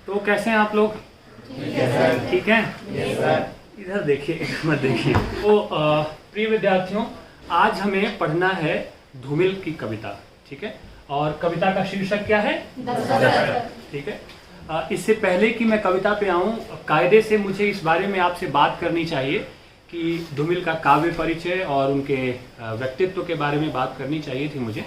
तो कैसे हैं आप लोग? ठीक है। इधर देखिए, मत देखिए। तो प्रिय विद्यार्थियों, आज हमें पढ़ना है धूमिल की कविता। ठीक है, और कविता का शीर्षक क्या है? दस्तक। ठीक है। इससे पहले कि मैं कविता पे आऊँ, कायदे से मुझे इस बारे में आपसे बात करनी चाहिए कि धूमिल का काव्य परिचय और उनके व्यक्तित्व के बारे में बात करनी चाहिए थी मुझे,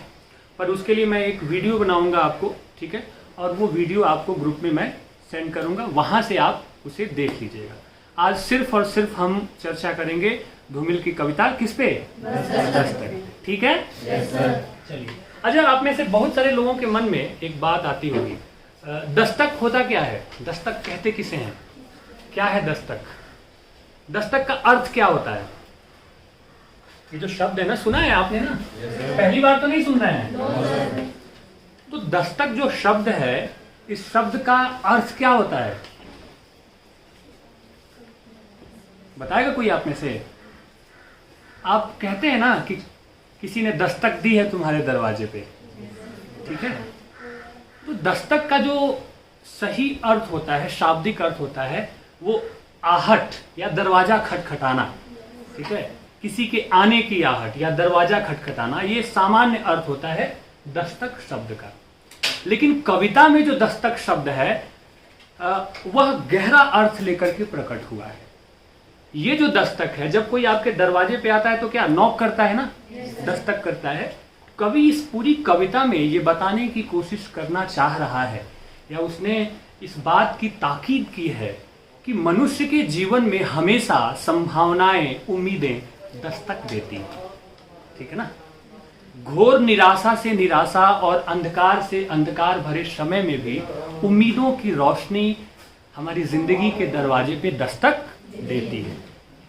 पर उसके लिए मैं एक वीडियो बनाऊंगा आपको। ठीक है, और वो वीडियो आपको ग्रुप में मैं सेंड करूंगा, वहां से आप उसे देख लीजिएगा। आज सिर्फ और सिर्फ हम चर्चा करेंगे धूमिल की कविता किस पे? दस्तक। ठीक है, चलिए। अच्छा, आप में से बहुत सारे लोगों के मन में एक बात आती होगी, दस्तक होता क्या है? दस्तक कहते किसे हैं? क्या है दस्तक? दस्तक का अर्थ क्या होता है? ये जो शब्द है ना, सुना है आपने ना? पहली बार तो नहीं सुन रहे हैं। तो दस्तक जो शब्द है, इस शब्द का अर्थ क्या होता है? बताएगा कोई आप में से? आप कहते हैं ना कि किसी ने दस्तक दी है तुम्हारे दरवाजे पे। ठीक है, तो दस्तक का जो सही अर्थ होता है, शाब्दिक अर्थ होता है, वो आहट या दरवाजा खटखटाना। ठीक है, किसी के आने की आहट या दरवाजा खटखटाना, ये सामान्य अर्थ होता है दस्तक शब्द का। लेकिन कविता में जो दस्तक शब्द है वह गहरा अर्थ लेकर के प्रकट हुआ है। ये जो दस्तक है, जब कोई आपके दरवाजे पे आता है तो क्या नॉक करता है ना? दस्तक करता है। कवि इस पूरी कविता में ये बताने की कोशिश करना चाह रहा है, या उसने इस बात की ताकीद की है कि मनुष्य के जीवन में हमेशा संभावनाएं, उम्मीदें दस्तक देती हैं। ठीक है ना? घोर निराशा से निराशा और अंधकार से अंधकार भरे समय में भी उम्मीदों की रोशनी हमारी जिंदगी के दरवाजे पे दस्तक देती है।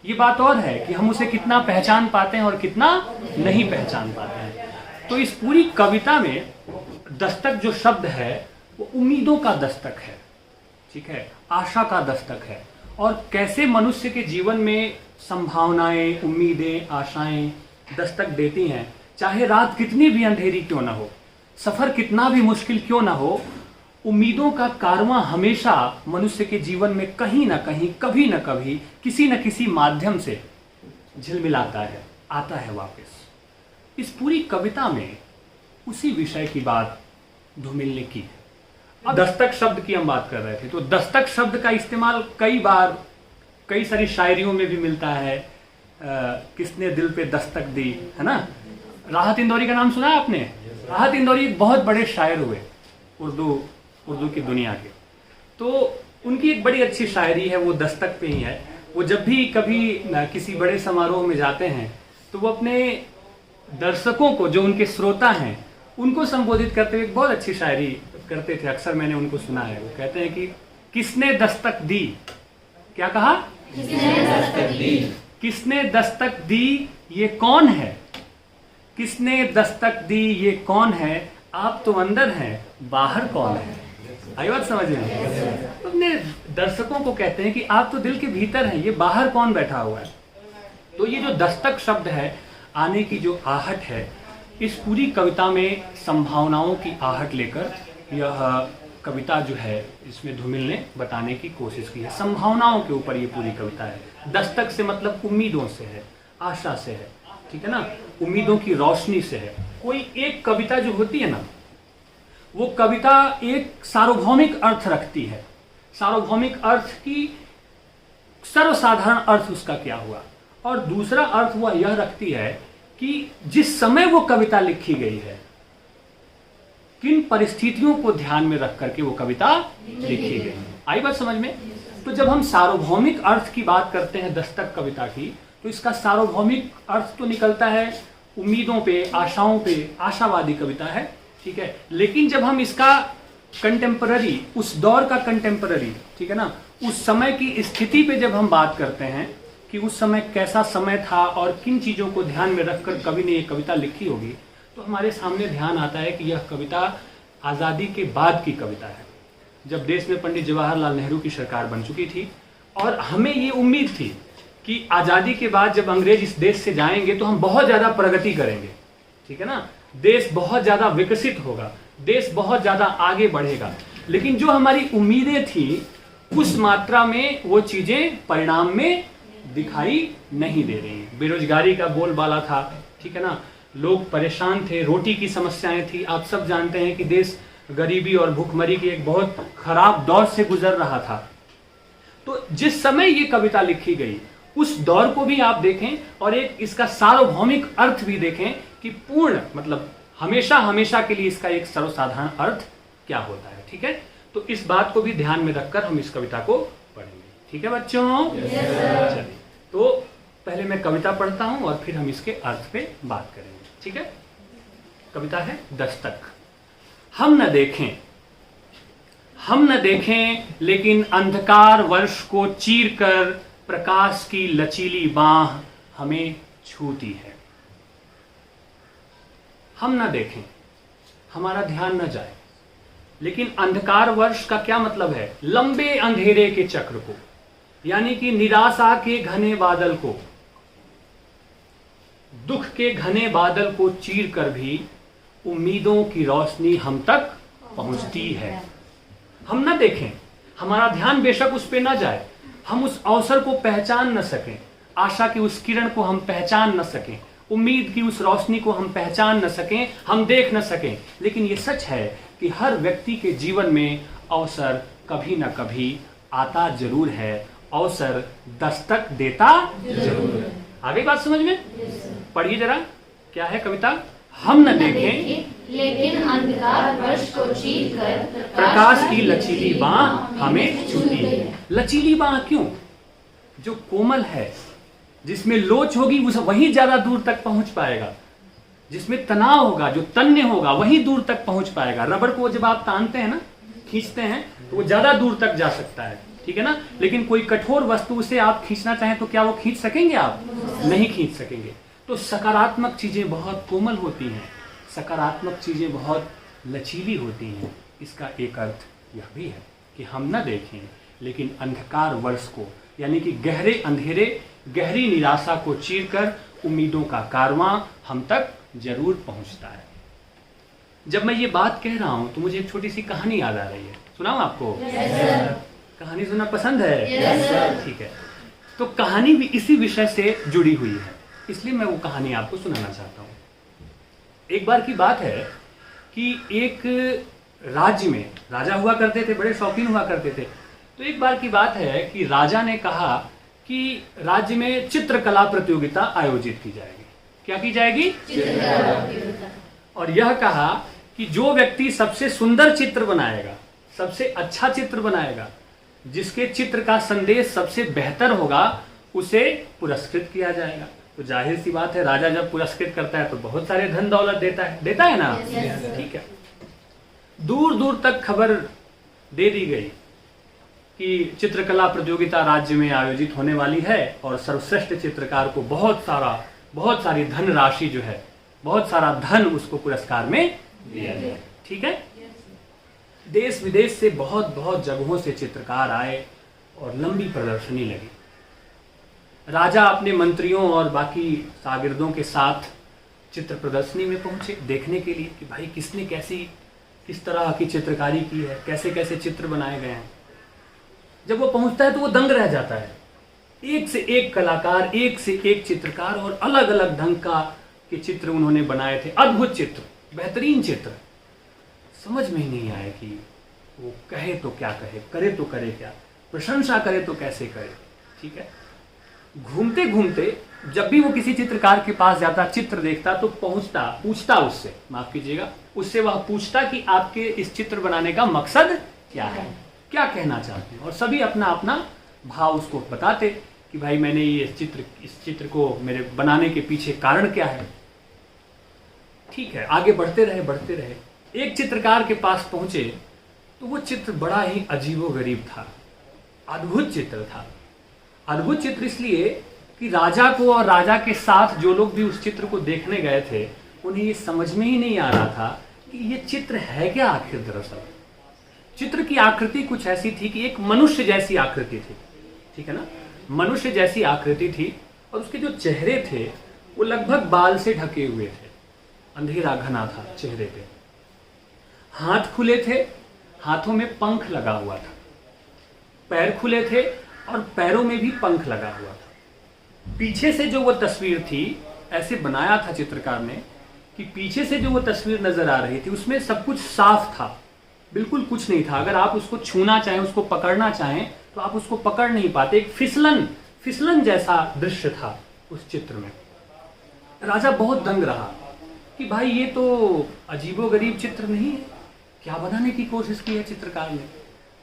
ये बात और है कि हम उसे कितना पहचान पाते हैं और कितना नहीं पहचान पाते हैं। तो इस पूरी कविता में दस्तक जो शब्द है वो उम्मीदों का दस्तक है। ठीक है, आशा का दस्तक है। और कैसे मनुष्य के जीवन में संभावनाएं, उम्मीदें, आशाएं दस्तक देती हैं, चाहे रात कितनी भी अंधेरी क्यों ना हो, सफर कितना भी मुश्किल क्यों ना हो, उम्मीदों का कारवां हमेशा मनुष्य के जीवन में कहीं ना कहीं, कभी ना कभी, किसी न किसी माध्यम से झिलमिलाता है, आता है वापस। इस पूरी कविता में उसी विषय की बात धूमिल ने की है। अब दस्तक शब्द की हम बात कर रहे थे, तो दस्तक शब्द का इस्तेमाल कई बार कई सारी शायरियों में भी मिलता है। किसने दिल पे दस्तक दी, है ना? राहत इंदौरी का नाम सुना है आपने? राहत इंदौरी बहुत बड़े शायर हुए उर्दू की दुनिया के। तो उनकी एक बड़ी अच्छी शायरी है, वो दस्तक पे ही है। वो जब भी कभी किसी बड़े समारोह में जाते हैं तो वो अपने दर्शकों को, जो उनके श्रोता हैं, उनको संबोधित करते हुए एक बहुत अच्छी शायरी करते थे। अक्सर मैंने उनको सुना है। वो कहते हैं कि किसने दस्तक दी? क्या कहा? किसने दस्तक दी? किसने दस्तक दी? ये कौन है? किसने दस्तक दी? ये कौन है? आप तो अंदर हैं, बाहर कौन है? आई बात समझ में? अपने दर्शकों को कहते हैं कि आप तो दिल के भीतर हैं, ये बाहर कौन बैठा हुआ है? तो ये जो दस्तक शब्द है, आने की जो आहट है, इस पूरी कविता में संभावनाओं की आहट लेकर यह कविता जो है, इसमें धूमिल ने बताने की कोशिश की है। संभावनाओं के ऊपर ये पूरी कविता है। दस्तक से मतलब उम्मीदों से है, आशा से है। ठीक है ना? उम्मीदों की रोशनी से है। कोई एक कविता जो होती है ना, वो कविता एक सार्वभौमिक अर्थ रखती है। सार्वभौमिक अर्थ की सर्वसाधारण अर्थ उसका क्या हुआ, और दूसरा अर्थ वह यह रखती है कि जिस समय वो कविता लिखी गई है, किन परिस्थितियों को ध्यान में रख करके वो कविता लिखी गई है। आई बात समझ में? तो जब हम सार्वभौमिक अर्थ की बात करते हैं दस्तक कविता की, तो इसका सार्वभौमिक अर्थ तो निकलता है उम्मीदों पे, आशाओं पे, आशावादी कविता है। ठीक है, लेकिन जब हम इसका कंटेम्पररी, उस दौर का कंटेम्पररी, ठीक है ना, उस समय की स्थिति पे जब हम बात करते हैं कि उस समय कैसा समय था और किन चीजों को ध्यान में रखकर कवि ने ये कविता लिखी होगी, तो हमारे सामने ध्यान आता है कि यह कविता आज़ादी के बाद की कविता है, जब देश में पंडित जवाहरलाल नेहरू की सरकार बन चुकी थी। और हमें ये उम्मीद थी कि आज़ादी के बाद जब अंग्रेज इस देश से जाएंगे तो हम बहुत ज़्यादा प्रगति करेंगे। ठीक है ना? देश बहुत ज़्यादा विकसित होगा, देश बहुत ज़्यादा आगे बढ़ेगा। लेकिन जो हमारी उम्मीदें थी उस मात्रा में वो चीजें परिणाम में दिखाई नहीं दे रही हैं। बेरोजगारी का बोलबाला था, ठीक है ना, लोग परेशान थे, रोटी की समस्याएं थी। आप सब जानते हैं कि देश गरीबी और भूखमरी की एक बहुत खराब दौर से गुजर रहा था। तो जिस समय ये कविता लिखी गई उस दौर को भी आप देखें और एक इसका सार्वभौमिक अर्थ भी देखें कि पूर्ण मतलब हमेशा हमेशा के लिए इसका एक सर्वसाधारण अर्थ क्या होता है। ठीक है, तो इस बात को भी ध्यान में रखकर हम इस कविता को पढ़ेंगे। ठीक है बच्चों, चलिए तो पहले मैं कविता पढ़ता हूं और फिर हम इसके अर्थ पे बात करेंगे। ठीक है, कविता है दस्तक। हम न देखें लेकिन अंधकार वर्ष को चीर कर प्रकाश की लचीली बाह हमें छूती है। हम न देखें, हमारा ध्यान न जाए, लेकिन अंधकार वर्ष का क्या मतलब है? लंबे अंधेरे के चक्र को, यानी कि निराशा के घने बादल को, दुख के घने बादल को चीर कर भी उम्मीदों की रोशनी हम तक पहुंचती है। हम न देखें, हमारा ध्यान बेशक उस पे न जाए, हम उस अवसर को पहचान न सकें, आशा की उस किरण को हम पहचान न सकें, उम्मीद की उस रोशनी को हम पहचान न सकें, हम देख न सकें, लेकिन ये सच है कि हर व्यक्ति के जीवन में अवसर कभी न कभी आता जरूर है, अवसर दस्तक देता जरूर है। आगे बात समझ में? पढ़िए जरा, क्या है कविता? हम न देखें लेकिन अंधकार वर्ष को चीर कर प्रकाश की लचीली बाह हमें छूती है। लचीली बाह क्यों? जो कोमल है, जिसमें लोच होगी वही ज्यादा दूर तक पहुंच पाएगा, जिसमें तनाव होगा, जो तन्य होगा वही दूर तक पहुंच पाएगा। रबड़ को जब आप तानते हैं ना, खींचते हैं, तो वो ज्यादा दूर तक जा सकता है, ठीक है ना। लेकिन कोई कठोर वस्तु से आप खींचना चाहें तो क्या वो खींच सकेंगे? आप नहीं खींच सकेंगे। तो सकारात्मक चीजें बहुत कोमल होती हैं, सकारात्मक चीजें बहुत लचीली होती हैं। इसका एक अर्थ यह भी है कि हम न देखें लेकिन अंधकार वर्ष को, यानी कि गहरे अंधेरे, गहरी निराशा को चीरकर उम्मीदों का कारवां हम तक जरूर पहुंचता है। जब मैं ये बात कह रहा हूं तो मुझे एक छोटी सी कहानी याद आ रही है, सुनाऊं आपको? कहानी सुनना पसंद है? ठीक है, तो कहानी भी इसी विषय से जुड़ी हुई है, इसलिए मैं वो कहानी आपको सुनाना चाहता हूँ। एक बार की बात है कि एक राज्य में राजा हुआ करते थे, बड़े शौकीन हुआ करते थे। तो एक बार की बात है कि राजा ने कहा कि राज्य में चित्रकला प्रतियोगिता आयोजित की जाएगी। क्या की जाएगी? चित्रकला प्रतियोगिता। और यह कहा कि जो व्यक्ति सबसे सुंदर चित्र बनाएगा, सबसे अच्छा चित्र बनाएगा, जिसके चित्र का संदेश सबसे बेहतर होगा, उसे पुरस्कृत किया जाएगा। तो जाहिर सी बात है, राजा जब पुरस्कृत करता है तो बहुत सारे धन दौलत देता है ना। ठीक है, दूर दूर तक खबर दे दी गई कि चित्रकला प्रतियोगिता राज्य में आयोजित होने वाली है और सर्वश्रेष्ठ चित्रकार को बहुत सारी धन राशि जो है, बहुत सारा धन उसको पुरस्कार में दिया जाए। ठीक है, देश विदेश से बहुत जगहों से चित्रकार आए और लंबी प्रदर्शनी लगी। राजा अपने मंत्रियों और बाकी शागिर्दों के साथ चित्र प्रदर्शनी में पहुंचे देखने के लिए कि भाई किसने किस तरह की चित्रकारी की है, कैसे कैसे चित्र बनाए गए हैं। जब वो पहुंचता है तो वो दंग रह जाता है, एक से एक कलाकार, एक से एक चित्रकार और अलग अलग ढंग के चित्र उन्होंने बनाए थे। अद्भुत चित्र, बेहतरीन चित्र। समझ में ही नहीं आया कि वो कहे तो क्या कहे, करे तो करे क्या, प्रशंसा करे तो कैसे करे। ठीक है, घूमते घूमते जब भी वो किसी चित्रकार के पास जाता, चित्र देखता, तो पूछता उससे, माफ कीजिएगा, उससे वह पूछता कि आपके इस चित्र बनाने का मकसद क्या है, क्या कहना चाहते हैं। और सभी अपना अपना भाव उसको बताते कि भाई मैंने इस चित्र को मेरे बनाने के पीछे कारण क्या है। ठीक है, आगे बढ़ते रहे। एक चित्रकार के पास पहुंचे तो वो चित्र बड़ा ही अजीबोगरीब था, अद्भुत चित्र था। अद्भुत चित्र इसलिए कि राजा को और राजा के साथ जो लोग भी उस चित्र को देखने गए थे, उन्हें ये समझ में ही नहीं आ रहा था कि ये चित्र है क्या आखिर। दरअसल चित्र की आकृति कुछ ऐसी थी कि एक मनुष्य जैसी आकृति थी, ठीक है ना, मनुष्य जैसी आकृति थी। और उसके जो चेहरे थे वो लगभग बाल से ढके हुए थे, अंधेरा घना था चेहरे पे, हाथ खुले थे हाथों में पंख लगा हुआ था, पैर खुले थे और पैरों में भी पंख लगा हुआ था। पीछे से जो वो तस्वीर थी, ऐसे बनाया था चित्रकार ने कि पीछे से जो वो तस्वीर नजर आ रही थी उसमें सब कुछ साफ था, बिल्कुल कुछ नहीं था। अगर आप उसको छूना चाहें, उसको पकड़ना चाहें तो आप उसको पकड़ नहीं पाते। एक फिसलन जैसा दृश्य था उस चित्र में। राजा बहुत दंग रहा कि भाई ये तो अजीबोगरीब चित्र नहीं है, क्या बनाने की कोशिश की है चित्रकार ने।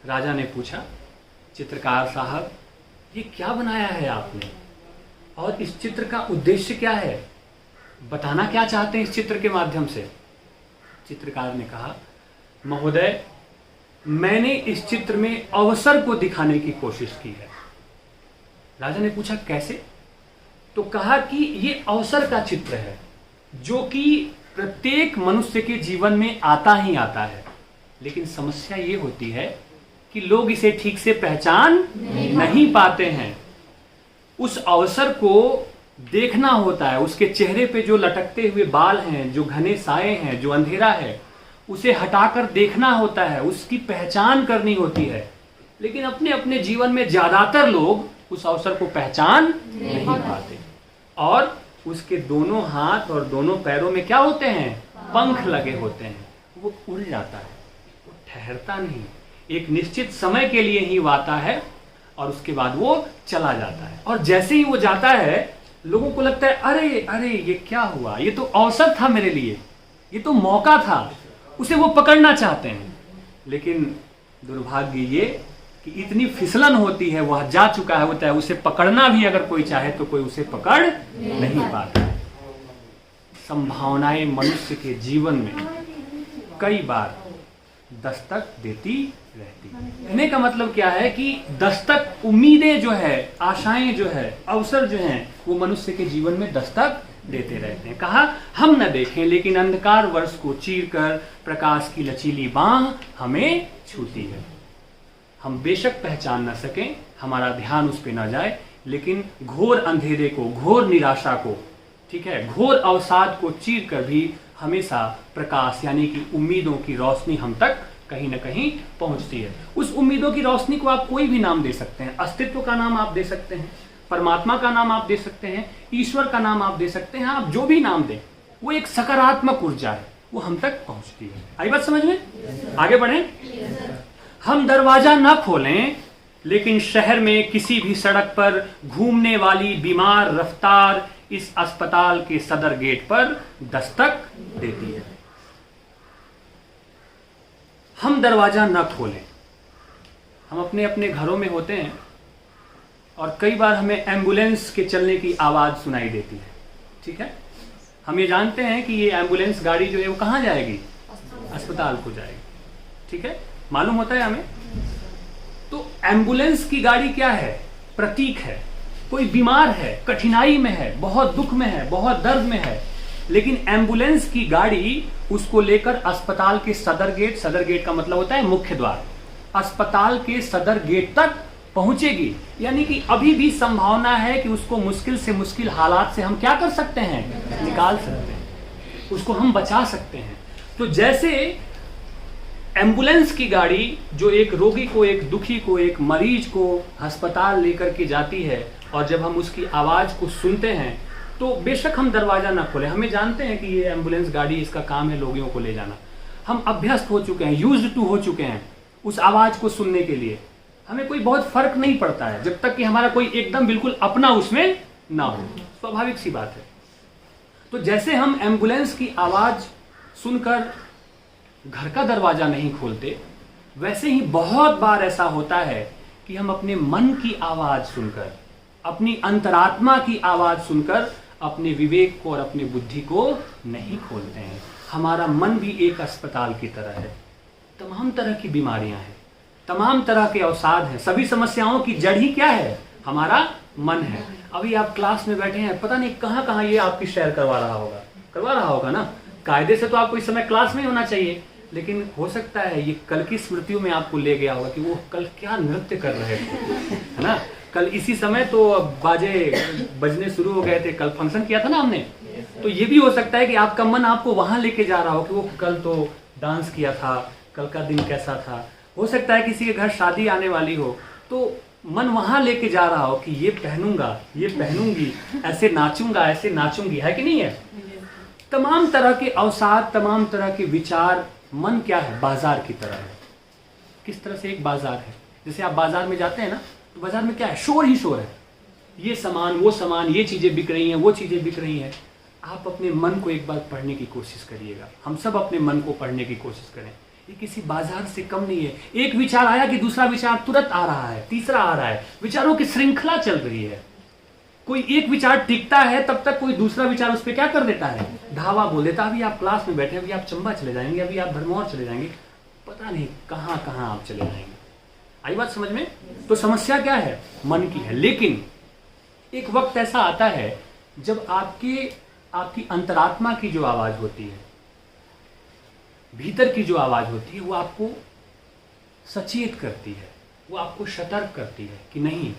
राजा ने पूछा, चित्रकार साहब ये क्या बनाया है आपने, और इस चित्र का उद्देश्य क्या है, बताना क्या चाहते हैं इस चित्र के माध्यम से। चित्रकार ने कहा, महोदय मैंने इस चित्र में अवसर को दिखाने की कोशिश की है। राजा ने पूछा कैसे, तो कहा कि ये अवसर का चित्र है जो कि प्रत्येक मनुष्य के जीवन में आता ही आता है, लेकिन समस्या ये होती है कि लोग इसे ठीक से पहचान नहीं पाते हैं। उस अवसर को देखना होता है, उसके चेहरे पे जो लटकते हुए बाल हैं, जो घने साए हैं, जो अंधेरा है, उसे हटाकर देखना होता है, उसकी पहचान करनी होती है। लेकिन अपने अपने जीवन में ज्यादातर लोग उस अवसर को पहचान नहीं पाते, और उसके दोनों हाथ और दोनों पैरों में क्या होते हैं, पंख लगे होते हैं। वो उड़ जाता है, वो ठहरता नहीं, एक निश्चित समय के लिए ही वो आता है और उसके बाद वो चला जाता है। और जैसे ही वो जाता है लोगों को लगता है अरे अरे ये क्या हुआ, ये तो अवसर था मेरे लिए, ये तो मौका था, उसे वो पकड़ना चाहते हैं। लेकिन दुर्भाग्य ये कि इतनी फिसलन होती है, वह जा चुका है होता है, उसे पकड़ना भी अगर कोई चाहे तो कोई उसे पकड़ नहीं पाता है। संभावनाएं मनुष्य के जीवन में कई बार दस्तक देती रहती है। कहने का मतलब क्या है कि दस्तक, उम्मीदें जो है, आशाएं जो है, अवसर जो हैं, वो मनुष्य के जीवन में दस्तक देते रहते हैं। कहा, हम न देखें लेकिन अंधकार वर्ष को चीरकर प्रकाश की लचीली बांह हमें छूती है। हम बेशक पहचान न सकें, हमारा ध्यान उस पर न जाए, लेकिन घोर अंधेरे को, घोर निराशा को, ठीक है, घोर अवसाद को चीर कर भी हमेशा प्रकाश यानी कि उम्मीदों की रोशनी हम तक कहीं ना कहीं पहुंचती है। उस उम्मीदों की रोशनी को आप कोई भी नाम दे सकते हैं, अस्तित्व का नाम आप दे सकते हैं, परमात्मा का नाम आप दे सकते हैं, ईश्वर का नाम आप दे सकते हैं, आप जो भी नाम दें, वो एक सकारात्मक ऊर्जा है, वो हम तक पहुंचती है। आई बात समझ में? आगे बढ़ें। हम दरवाजा न खोलें लेकिन शहर में किसी भी सड़क पर घूमने वाली बीमार रफ्तार इस अस्पताल के सदर गेट पर दस्तक देती है। हम दरवाजा न खोलें। हम अपने अपने घरों में होते हैं और कई बार हमें एम्बुलेंस के चलने की आवाज सुनाई देती है, ठीक है। हम ये जानते हैं कि ये एम्बुलेंस गाड़ी जो है वो कहाँ जाएगी, अस्पताल को जाएगी, ठीक है, मालूम होता है हमें। तो एम्बुलेंस की गाड़ी क्या है, प्रतीक है। कोई बीमार है, कठिनाई में है, बहुत दुख में है, बहुत दर्द में है, लेकिन एम्बुलेंस की गाड़ी उसको लेकर अस्पताल के सदर गेट का मतलब होता है मुख्य द्वार, अस्पताल के सदर गेट तक पहुंचेगी। यानी कि अभी भी संभावना है कि उसको मुश्किल से मुश्किल हालात से हम क्या कर सकते हैं, निकाल सकते हैं, उसको हम बचा सकते हैं। तो जैसे एम्बुलेंस की गाड़ी जो एक रोगी को, एक दुखी को, एक मरीज को अस्पताल लेकर के जाती है, और जब हम उसकी आवाज को सुनते हैं तो बेशक हम दरवाजा ना खोलें। हमें जानते हैं कि ये एम्बुलेंस गाड़ी, इसका काम है रोगियों को ले जाना। हम अभ्यस्त हो चुके हैं, यूज्ड टू हो चुके हैं उस आवाज को सुनने के लिए। हमें कोई बहुत फर्क नहीं पड़ता है जब तक कि हमारा कोई एकदम बिल्कुल अपना उसमें ना हो, स्वाभाविक सी बात है। तो जैसे हम एम्बुलेंस की आवाज सुनकर घर का दरवाजा नहीं खोलते, वैसे ही बहुत बार ऐसा होता है कि हम अपने मन की आवाज सुनकर, अपनी अंतरात्मा की आवाज सुनकर अपने विवेक को और अपनी बुद्धि को नहीं खोलते हैं। हमारा मन भी एक अस्पताल की तरह है। तमाम तरह की बीमारियां हैं, तमाम तरह के अवसाद हैं, सभी समस्याओं की जड़ ही क्या है, हमारा मन है। अभी आप क्लास में बैठे हैं, पता नहीं कहां कहां ये आपकी शेयर करवा रहा होगा ना। कायदे से तो आपको इस समय क्लास में होना चाहिए, लेकिन हो सकता है ये कल की स्मृतियों में आपको ले गया होगा कि वो कल क्या नृत्य कर रहे थे, है ना। कल इसी समय तो बाजे बजने शुरू हो गए थे, कल फंक्शन किया था ना हमने। तो ये भी हो सकता है कि आपका मन आपको वहां लेके जा रहा हो कि वो कल तो डांस किया था, कल का दिन कैसा था। हो सकता है किसी के घर शादी आने वाली हो तो मन वहां लेके जा रहा हो कि ये पहनूंगा, ये पहनूंगी, ऐसे नाचूंगा, ऐसे नाचूंगी, है कि नहीं है। तमाम तरह के अवसाद, तमाम तरह के विचार, मन क्या है, बाजार की तरह है। किस तरह से एक बाजार है, जैसे आप बाजार में जाते हैं ना, तो बाजार में क्या है, शोर ही शोर है, ये सामान वो सामान, ये चीजें बिक रही हैं, वो चीजें बिक रही हैं। आप अपने मन को एक बार पढ़ने की कोशिश करिएगा, हम सब अपने मन को पढ़ने की कोशिश करें। ये किसी बाजार से कम नहीं है। एक विचार आया कि दूसरा विचार तुरंत आ रहा है, तीसरा आ रहा है, विचारों की श्रृंखला चल रही है। कोई एक विचार टिकता है तब तक कोई दूसरा विचार उस पर क्या कर देता है, धावा बोल देता। अभी आप क्लास में बैठे, अभी आप चंबा चले जाएंगे, अभी आप भरमौर चले जाएंगे, पता नहीं कहाँ कहाँ आप चले जाएंगे। आई बात समझ में। तो समस्या क्या है, मन की है। लेकिन एक वक्त ऐसा आता है जब आपकी अंतरात्मा की जो आवाज होती है, भीतर की जो आवाज होती है, वो आपको सचेत करती है, वो आपको सतर्क करती है कि नहीं,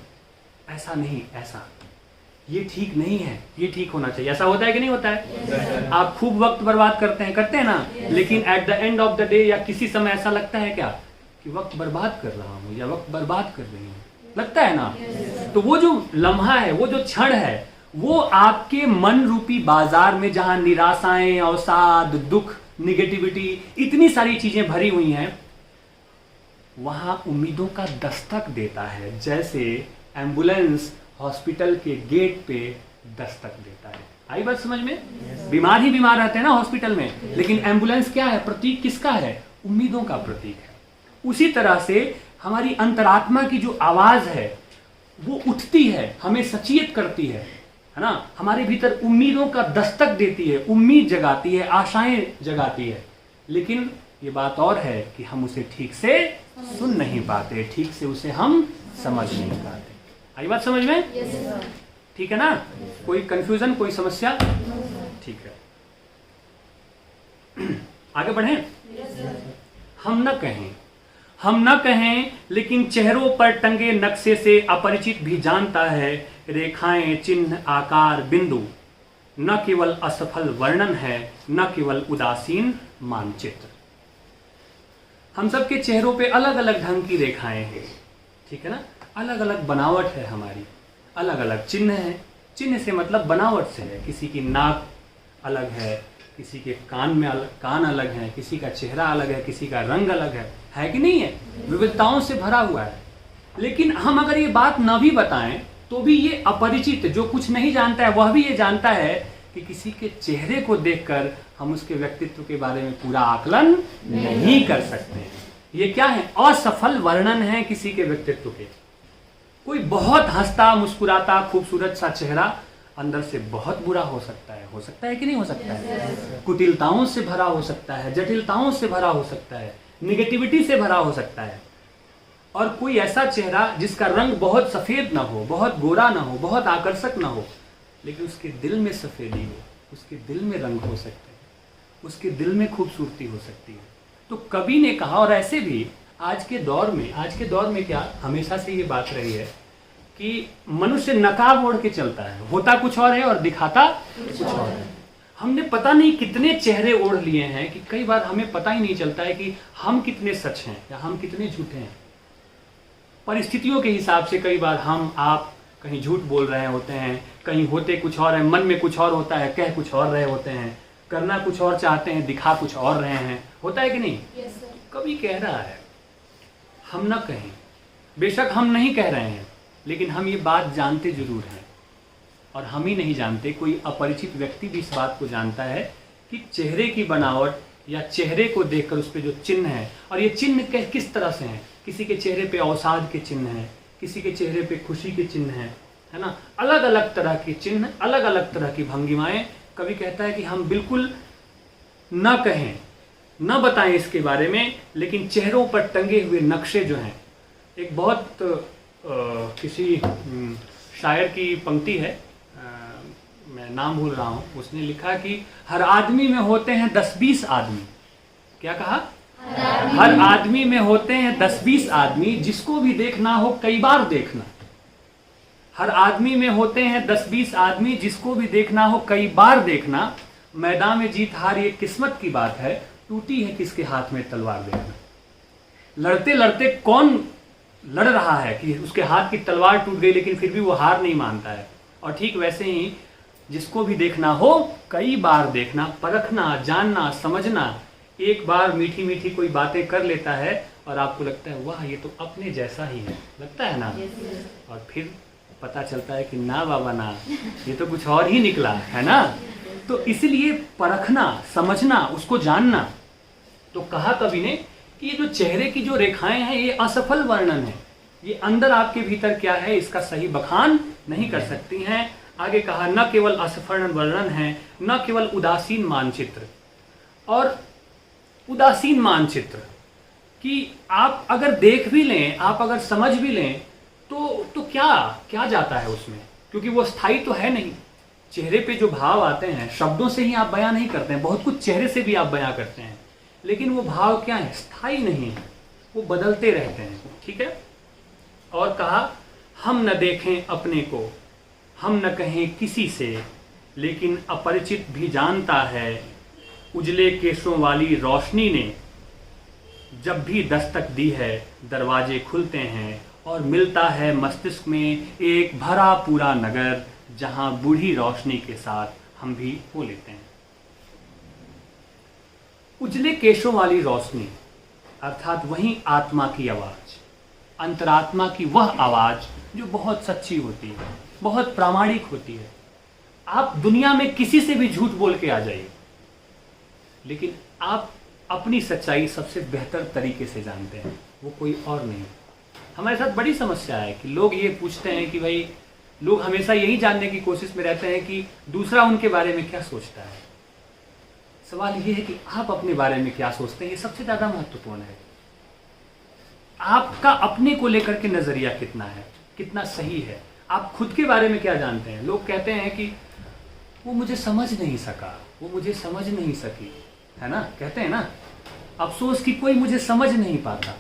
ऐसा नहीं, ऐसा ये ठीक नहीं है, ये ठीक होना चाहिए। ऐसा होता है कि नहीं होता है। आप खूब वक्त बर्बाद करते हैं ना, लेकिन at the end of the day या किसी समय ऐसा लगता है क्या कि वक्त बर्बाद कर रहा हूं या वक्त बर्बाद कर रही हूं, लगता है ना। तो वो जो लम्हा है, वो जो क्षण है, वो आपके मन रूपी बाजार में जहां निराशाएं, अवसाद, दुख, निगेटिविटी, इतनी सारी चीजें भरी हुई हैं, वहां उम्मीदों का दस्तक देता है। जैसे एम्बुलेंस हॉस्पिटल के गेट पे दस्तक देता है। आई बात समझ में। बीमार ही बीमार रहते हैं ना हॉस्पिटल में, लेकिन एम्बुलेंस क्या है, प्रतीक किसका है, उम्मीदों का प्रतीक है। उसी तरह से हमारी अंतरात्मा की जो आवाज है वो उठती है, हमें सचेत करती है ना, हमारे भीतर उम्मीदों का दस्तक देती है, उम्मीद जगाती है, आशाएं जगाती है। लेकिन ये बात और है कि हम उसे ठीक से सुन नहीं पाते, ठीक से उसे हम समझ नहीं पाते। आई बात समझ में। ठीक है ना, कोई कंफ्यूजन, कोई समस्या। ठीक है, आगे बढ़ें। हम न कहें लेकिन चेहरों पर टंगे नक्शे से अपरिचित भी जानता है, रेखाएं, चिन्ह, आकार, बिंदु न केवल असफल वर्णन है, न केवल उदासीन मानचित्र। हम सबके चेहरों पे अलग अलग ढंग की रेखाएं हैं, ठीक है ना, अलग अलग बनावट है हमारी, अलग अलग चिन्ह है। चिन्ह से मतलब बनावट से है। किसी की नाक अलग है, किसी के कान अलग है, किसी का चेहरा अलग है, किसी का रंग अलग है कि नहीं है, विविधताओं से भरा हुआ है। लेकिन हम अगर ये बात न भी बताएं तो भी ये अपरिचित, जो कुछ नहीं जानता है, वह भी ये जानता है कि किसी के चेहरे को देखकर हम उसके व्यक्तित्व के बारे में पूरा आकलन नहीं कर सकते हैं। ये क्या है, असफल वर्णन है किसी के व्यक्तित्व के। कोई बहुत हंसता, मुस्कुराता, खूबसूरत सा चेहरा अंदर से बहुत बुरा हो सकता है कि नहीं हो सकता है। कुटिलताओं से भरा हो सकता है, जटिलताओं से भरा हो सकता है, निगेटिविटी से भरा हो सकता है। और कोई ऐसा चेहरा जिसका रंग बहुत सफेद ना हो, बहुत गोरा ना हो, बहुत आकर्षक ना हो, लेकिन उसके दिल में सफेदी हो, उसके दिल में रंग हो सकते हैं, उसके दिल में खूबसूरती हो सकती है। तो कवि ने कहा, और ऐसे भी आज के दौर में क्या हमेशा से ये बात रही है कि मनुष्य नकाब ओढ़ के चलता है, होता कुछ और है और दिखाता कुछ और है। हमने पता नहीं कितने चेहरे ओढ़ लिए हैं कि कई बार हमें पता ही नहीं चलता है कि हम कितने सच हैं या हम कितने झूठे हैं। परिस्थितियों के हिसाब से कई बार आप कहीं झूठ बोल रहे होते हैं, कहीं होते कुछ और है, मन में कुछ और होता है, कह कुछ और रहे होते हैं, करना कुछ और चाहते हैं, दिखा कुछ और रहे हैं। होता है कि नहीं। कवि कह रहा है हम न कहें, बेशक हम नहीं कह रहे हैं, लेकिन हम ये बात जानते जरूर हैं। और हम ही नहीं जानते, कोई अपरिचित व्यक्ति भी इस बात को जानता है कि चेहरे की बनावट या चेहरे को देखकर उस पर जो चिन्ह है, और ये चिन्ह किस तरह से हैं। किसी के चेहरे पे अवसाद के चिन्ह हैं, किसी के चेहरे पे खुशी के चिन्ह हैं, है ना, अलग अलग तरह के चिन्ह, अलग अलग तरह की भंगिमाएं। कवि कहता है कि हम बिल्कुल न कहें, न बताएं इसके बारे में, लेकिन चेहरों पर टंगे हुए नक्शे जो हैं। एक बहुत किसी शायर की पंक्ति है, मैं नाम भूल रहा हूँ, उसने लिखा कि हर आदमी में होते हैं 10-20 आदमी। क्या कहा, हर आदमी में होते हैं 10-20 आदमी, जिसको भी देखना हो कई बार देखना। हर आदमी में होते हैं 10-20 आदमी, जिसको भी देखना हो कई बार देखना। मैदान में जीत हार ये किस्मत की बात है, टूटी है किसके हाथ में तलवार देखना। लड़ते लड़ते कौन लड़ रहा है कि उसके हाथ की तलवार टूट गई लेकिन फिर भी वो हार नहीं मानता है। और ठीक वैसे ही जिसको भी देखना हो कई बार देखना, परखना, जानना, समझना। एक बार मीठी मीठी कोई बातें कर लेता है और आपको लगता है वाह ये तो अपने जैसा ही है, लगता है ना। और फिर पता चलता है कि ना बाबा ना, ये तो कुछ और ही निकला है ना। तो इसलिए परखना, समझना, उसको जानना। तो कहा कवि ने कि ये जो चेहरे की जो रेखाएं हैं ये असफल वर्णन है, ये अंदर आपके भीतर क्या है इसका सही बखान नहीं कर सकती हैं। आगे कहा न केवल असफल वर्णन है, न केवल उदासीन मानचित्र। और उदासीन मानचित्र कि आप अगर देख भी लें, आप अगर समझ भी लें तो क्या क्या जाता है उसमें, क्योंकि वो स्थायी तो है नहीं। चेहरे पे जो भाव आते हैं शब्दों से ही आप बयां नहीं करते हैं, बहुत कुछ चेहरे से भी आप बयां करते हैं, लेकिन वो भाव क्या है, स्थायी नहीं है, वो बदलते रहते हैं। ठीक है। और कहा हम न देखें अपने को, हम न कहें किसी से, लेकिन अपरिचित भी जानता है। उजले केशों वाली रोशनी ने जब भी दस्तक दी है दरवाजे खुलते हैं और मिलता है मस्तिष्क में एक भरा पूरा नगर, जहां बूढ़ी रोशनी के साथ हम भी हो लेते हैं। उजले केशों वाली रोशनी अर्थात वही आत्मा की आवाज, अंतरात्मा की वह आवाज जो बहुत सच्ची होती है, बहुत प्रामाणिक होती है। आप दुनिया में किसी से भी झूठ बोल के आ जाइए, लेकिन आप अपनी सच्चाई सबसे बेहतर तरीके से जानते हैं, वो कोई और नहीं। हमारे साथ बड़ी समस्या है कि लोग ये पूछते हैं कि भाई, लोग हमेशा यही जानने की कोशिश में रहते हैं कि दूसरा उनके बारे में क्या सोचता है। सवाल ये है कि आप अपने बारे में क्या सोचते हैं, ये सबसे ज्यादा महत्वपूर्ण है। आपका अपने को लेकर के नजरिया कितना है, कितना सही है, आप खुद के बारे में क्या जानते हैं। लोग कहते हैं कि वो मुझे समझ नहीं सका, वो मुझे समझ नहीं सकी, है ना, कहते हैं ना। अफसोस कि कोई मुझे समझ नहीं पाता।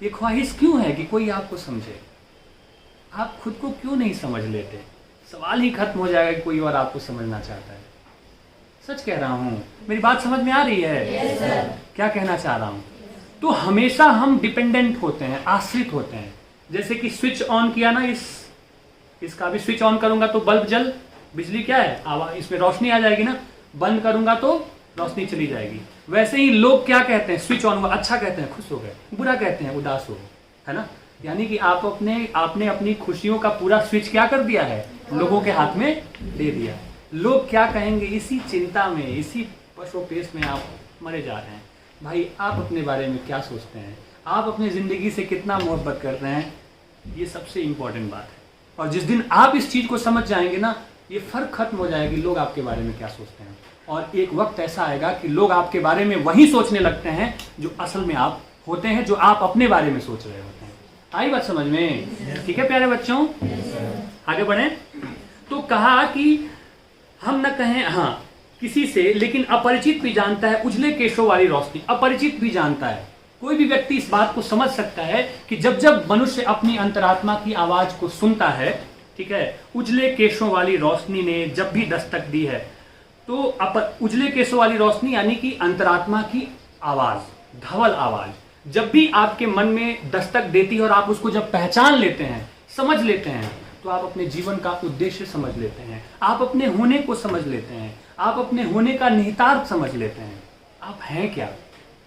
ये ख्वाहिश क्यों है कि कोई आपको समझे, आप खुद को क्यों नहीं समझ लेते। सवाल ही खत्म हो जाएगा कि कोई और आपको समझना चाहता है। सच कह रहा हूं, मेरी बात समझ में आ रही है? Yes, sir. क्या कहना चाह रहा हूं। तो हमेशा हम डिपेंडेंट होते हैं, आश्रित होते हैं। जैसे कि स्विच ऑन किया ना, इसका भी स्विच ऑन करूंगा तो बल्ब जल, बिजली क्या है, आवाज, इसमें रोशनी आ जाएगी ना। बंद करूंगा तो रोशनी चली जाएगी। वैसे ही लोग क्या कहते हैं, स्विच ऑन हुआ, अच्छा कहते हैं खुश हो गए, बुरा कहते हैं उदास हो, है ना। यानी कि आपने अपनी खुशियों का पूरा स्विच क्या कर दिया है, लोगों के हाथ में दे दिया। लोग क्या कहेंगे, इसी चिंता में, इसी पशोपेश में आप मरे जा रहे हैं। भाई आप अपने बारे में क्या सोचते हैं, आप अपनी जिंदगी से कितना मोहब्बत करते हैं, ये सबसे इंपॉर्टेंट बात है। और जिस दिन आप इस चीज को समझ जाएंगे ना, ये फर्क खत्म हो जाएगी लोग आपके बारे में क्या सोचते हैं। और एक वक्त ऐसा आएगा कि लोग आपके बारे में वही सोचने लगते हैं जो असल में आप होते हैं, जो आप अपने बारे में सोच रहे होते हैं। आई बात समझ में? ठीक है प्यारे बच्चों, आगे बढ़े। तो कहा कि हम न कहें हाँ किसी से, लेकिन अपरिचित भी जानता है। उजले केशों वाली रोशनी, अपरिचित भी जानता है। कोई भी व्यक्ति इस बात को समझ सकता है कि जब जब मनुष्य अपनी अंतरात्मा की आवाज को सुनता है, ठीक है, उजले केशों वाली रोशनी ने जब भी दस्तक दी है, तो उजले केशों वाली रोशनी यानी कि अंतरात्मा की आवाज, धवल आवाज, जब भी आपके मन में दस्तक देती है और आप उसको जब पहचान लेते हैं, समझ लेते हैं, तो आप अपने जीवन का उद्देश्य समझ लेते हैं, आप अपने होने को समझ लेते हैं, आप अपने होने का निहितार्थ समझ लेते हैं। आप हैं क्या,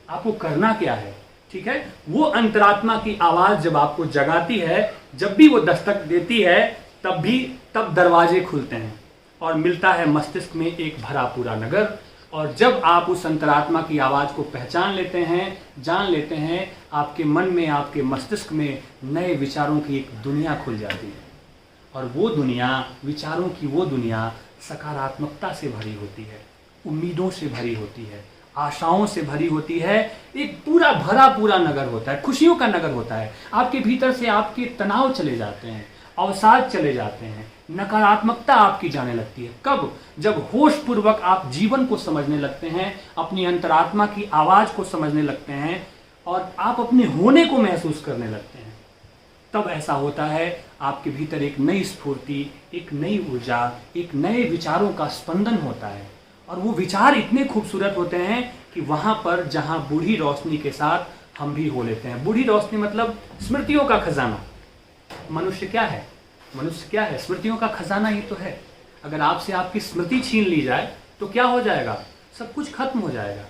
आपको करना क्या है। ठीक है, वो अंतरात्मा की आवाज जब आपको जगाती है, जब भी वो दस्तक देती है, तब दरवाजे खुलते हैं और मिलता है मस्तिष्क में एक भरा पूरा नगर। और जब आप उस अंतरात्मा की आवाज को पहचान लेते हैं, जान लेते हैं, आपके मन में, आपके मस्तिष्क में नए विचारों की एक दुनिया खुल जाती है। और वो दुनिया, विचारों की वो दुनिया सकारात्मकता से भरी होती है, उम्मीदों से भरी होती है, आशाओं से भरी होती है। एक पूरा भरा पूरा नगर होता है, खुशियों का नगर होता है। आपके भीतर से आपके तनाव चले जाते हैं, अवसाद चले जाते हैं, नकारात्मकता आपकी जाने लगती है। कब? जब होश पूर्वक आप जीवन को समझने लगते हैं, अपनी अंतरात्मा की आवाज को समझने लगते हैं और आप अपने होने को महसूस करने लगते हैं। तब ऐसा होता है, आपके भीतर एक नई स्फूर्ति, एक नई ऊर्जा, एक नए विचारों का स्पंदन होता है। और वो विचार इतने खूबसूरत होते हैं कि वहां पर जहां बूढ़ी रोशनी के साथ हम भी हो लेते हैं। बूढ़ी रोशनी मतलब स्मृतियों का खजाना। मनुष्य क्या है? मनुष्य क्या है? स्मृतियों का खजाना ही तो है। अगर आपसे आपकी स्मृति छीन ली जाए तो क्या हो जाएगा? सब कुछ खत्म हो जाएगा।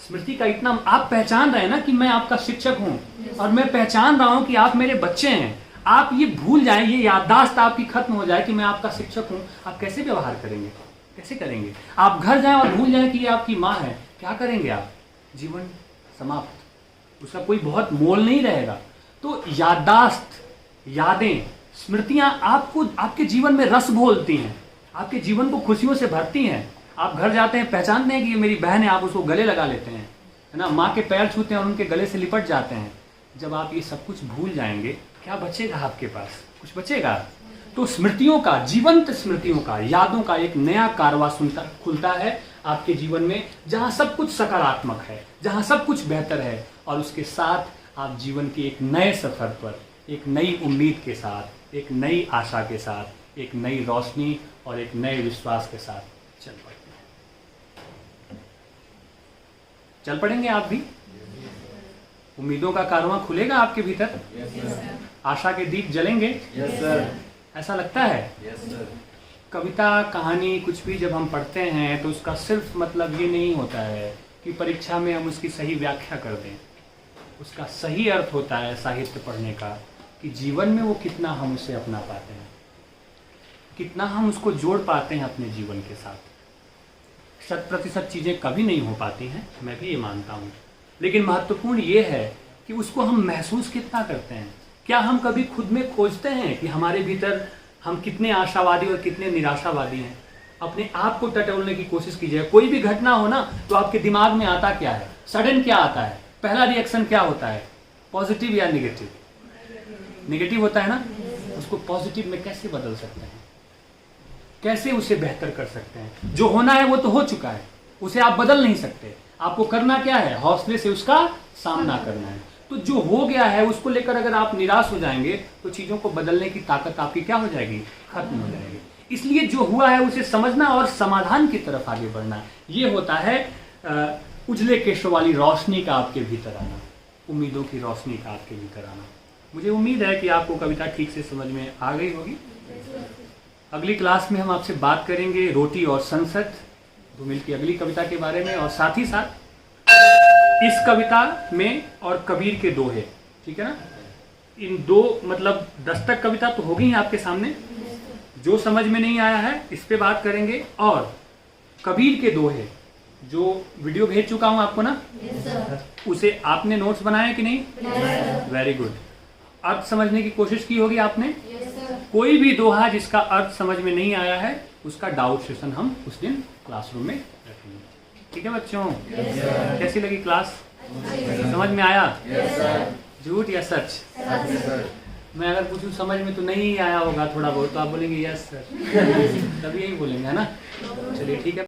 स्मृति का इतना आप पहचान रहे हैं ना कि मैं आपका शिक्षक हूं और मैं पहचान रहा हूं कि आप मेरे बच्चे हैं। आप ये भूल जाएं, ये याददाश्त आपकी खत्म हो जाए कि मैं आपका शिक्षक हूं, आप कैसे व्यवहार करेंगे? कैसे करेंगे? आप घर जाएं और भूल जाएं कि ये आपकी माँ है, क्या करेंगे आप? जीवन समाप्त, उसका कोई बहुत मोल नहीं रहेगा। तो याददाश्त, यादें, स्मृतियां आपको आपके जीवन में रस घोलती हैं, आपके जीवन को खुशियों से भरती हैं। आप घर जाते हैं, पहचानते हैं कि ये मेरी बहन है, आप उसको गले लगा लेते हैं, है ना, माँ के पैर छूते हैं और उनके गले से लिपट जाते हैं। जब आप ये सब कुछ भूल जाएंगे, क्या बचेगा आपके पास? कुछ बचेगा? तो स्मृतियों का, जीवंत स्मृतियों का, यादों का एक नया कारवा खुलता है आपके जीवन में, जहां सब कुछ सकारात्मक है, जहां सब कुछ बेहतर है, और उसके साथ आप जीवन के एक नए सफर पर, एक नई उम्मीद के साथ, एक नई आशा के साथ, एक नई रोशनी और एक नए विश्वास के साथ चल पड़ते हैं। चल पड़ेंगे आप भी? उम्मीदों का कारवां खुलेगा आपके भीतर? आशा के दीप जलेंगे? ऐसा लगता है? कविता, कहानी, कुछ भी जब हम पढ़ते हैं तो उसका सिर्फ मतलब ये नहीं होता है कि परीक्षा में हम उसकी सही व्याख्या कर दें। उसका सही अर्थ होता है साहित्य पढ़ने का कि जीवन में वो कितना हम उसे अपना पाते हैं, कितना हम उसको जोड़ पाते हैं अपने जीवन के साथ। 100% चीज़ें कभी नहीं हो पाती हैं, मैं भी ये मानता हूँ, लेकिन महत्वपूर्ण ये है कि उसको हम महसूस कितना करते हैं। क्या हम कभी खुद में खोजते हैं कि हमारे भीतर हम कितने आशावादी और कितने निराशावादी हैं? अपने आप को टटोलने की कोशिश कीजिए। कोई भी घटना हो ना तो आपके दिमाग में आता क्या है? सडन क्या आता है? पहला रिएक्शन क्या होता है? पॉजिटिव या निगेटिव? निगेटिव होता है ना। उसको पॉजिटिव में कैसे बदल सकते हैं? कैसे उसे बेहतर कर सकते हैं? जो होना है वो तो हो चुका है, उसे आप बदल नहीं सकते। आपको करना क्या है? हौसले से उसका सामना करना है। तो जो हो गया है उसको लेकर अगर आप निराश हो जाएंगे तो चीजों को बदलने की ताकत आपकी क्या हो जाएगी? खत्म हो जाएगी। इसलिए जो हुआ है उसे समझना और समाधान की तरफ आगे बढ़ना, ये होता है उजले केशों वाली रोशनी का आपके भीतर आना, उम्मीदों की रोशनी का आपके भीतर आना। मुझे उम्मीद है कि आपको कविता ठीक से समझ में आ गई होगी। अगली क्लास में हम आपसे बात करेंगे रोटी और संसद, धूमिल की अगली कविता के बारे में, और साथ ही साथ इस कविता में और कबीर के दोहे, ठीक है ना। इन दो मतलब दस्तक कविता तो होगी ही आपके सामने, जो समझ में नहीं आया है इस पे बात करेंगे, और कबीर के दोहे जो वीडियो भेज चुका हूं आपको ना, उसे आपने नोट्स बनाए कि नहीं? Very good. अर्थ समझने की कोशिश की होगी आपने। कोई भी दोहा जिसका अर्थ समझ में नहीं आया है उसका डाउट सेशन हम उस दिन क्लासरूम में रखेंगे, ठीक है बच्चों? कैसी लगी क्लास? समझ में आया? झूठ या सच? मैं अगर पूछूं समझ में तो नहीं आया होगा थोड़ा बहुत, तो आप बोलेंगे यस सर, तभी यही बोलेंगे, है ना। चलिए ठीक है।